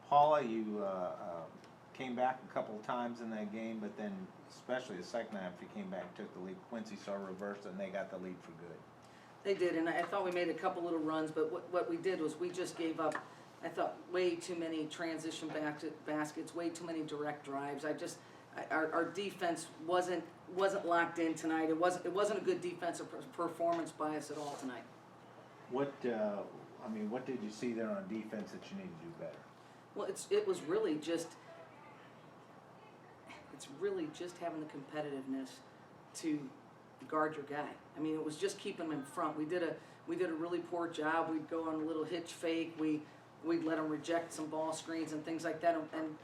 Paula, you came back a couple of times in that game, but then especially the second half you came back and took the lead. Quincy saw reverse and they got the lead for good. They did, and I thought we made a couple little runs, but what we did was we just gave up, I thought, way too many transition baskets, way too many direct drives. Our defense wasn't locked in tonight. It wasn't a good defensive performance by us at all tonight. What did you see there on defense that you need to do better? Well, it's really just having the competitiveness to guard your guy. I mean, it was just keeping him in front. We did a really poor job. We'd go on a little hitch fake. We'd let him reject some ball screens and things like that, and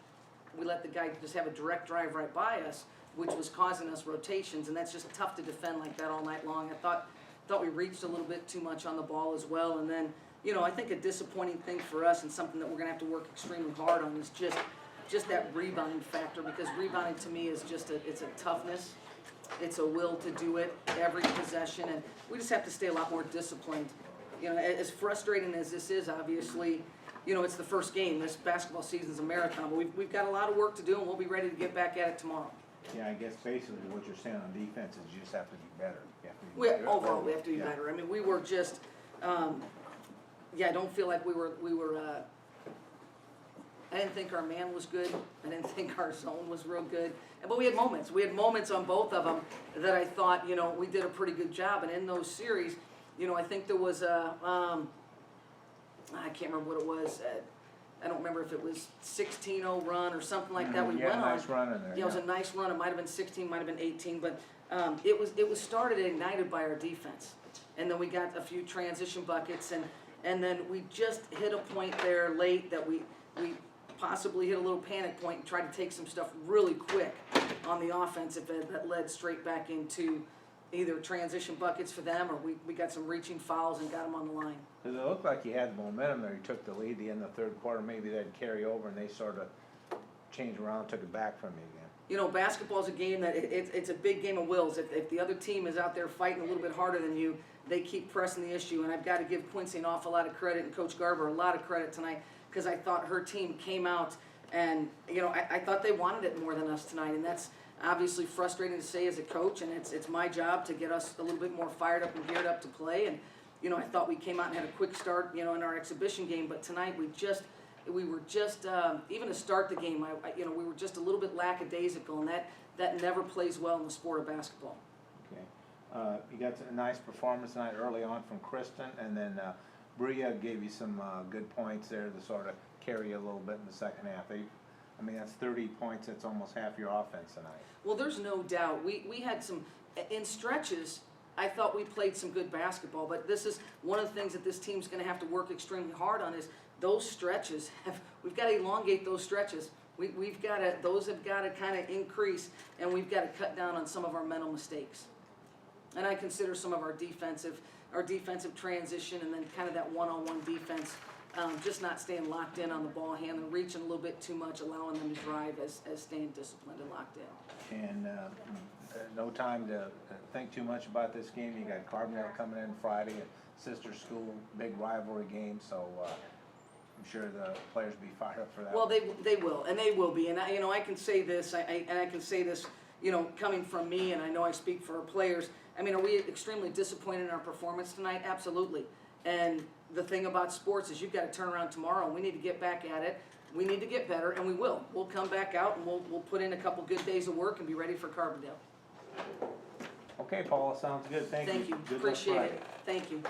we let the guy just have a direct drive right by us, which was causing us rotations, and that's just tough to defend like that all night long. I thought we reached a little bit too much on the ball as well, and then, you know, I think a disappointing thing for us and something that we're going to have to work extremely hard on is just that rebounding factor, because rebounding to me is it's a toughness, it's a will to do it every possession, and we just have to stay a lot more disciplined. You know, as frustrating as this is, obviously, you know, it's the first game. This basketball season's a marathon, but we've got a lot of work to do, and we'll be ready to get back at it tomorrow. Yeah, I guess basically what you're saying on defense is you just have to be better. Overall, we have to be better. I mean, we were just, I don't feel like we were. I didn't think our man was good. I didn't think our zone was real good. But we had moments. We had moments on both of them that I thought, you know, we did a pretty good job. And in those series, you know, I think there was a, I can't remember what it was. I don't remember if it was 16-0 run or something like that. We went on. Yeah, nice run in there. Yeah, it was a nice run. It might have been 16, might have been 18, but it was started and ignited by our defense. And then we got a few transition buckets, and then we just hit a point there late that we possibly hit a little panic point and tried to take some stuff really quick on the offensive end that led straight back into either transition buckets for them, or we got some reaching fouls and got them on the line. Because it looked like you had momentum there. You took the lead at the end of the third quarter. Maybe they'd carry over, and they sort of changed around, took it back from you again. You know, basketball's a game that it's a big game of wills. If the other team is out there fighting a little bit harder than you, they keep pressing the issue. And I've got to give Quincy an awful lot of credit and Coach Garber a lot of credit tonight, because I thought her team came out and, you know, I thought they wanted it more than us tonight. And that's obviously frustrating to say as a coach, and it's my job to get us a little bit more fired up and geared up to play. And, you know, I thought we came out and had a quick start, you know, in our exhibition game, but tonight we were just even to start the game, we were just a little bit lackadaisical, and that never plays well in the sport of basketball. Okay. You got a nice performance tonight early on from Kristen, and then Bria gave you some good points there to sort of carry you a little bit in the second half. I mean, that's 30 points. That's almost half your offense tonight. Well, there's no doubt. We had some, in stretches, I thought we played some good basketball, but this is one of the things that this team's going to have to work extremely hard on, is those stretches. We've got to elongate those stretches. Those have got to kind of increase, and we've got to cut down on some of our mental mistakes. And I consider some of our defensive transition, and then kind of that one-on-one defense, just not staying locked in on the ball handling, reaching a little bit too much, allowing them to drive as staying disciplined and locked in. And no time to think too much about this game. You got Carbondale coming in Friday, a sister school, big rivalry game, so I'm sure the players will be fired up for that. Well, they will, and they will be. And I can say this, I can say this, you know, coming from me, and I know I speak for our players. I mean, are we extremely disappointed in our performance tonight? Absolutely. And the thing about sports is you've got to turn around tomorrow, and we need to get back at it. We need to get better, and we will. We'll come back out, and we'll put in a couple good days of work and be ready for Carbondale. Okay, Paula, sounds good. Thank you. Thank you. Appreciate it. Thank you.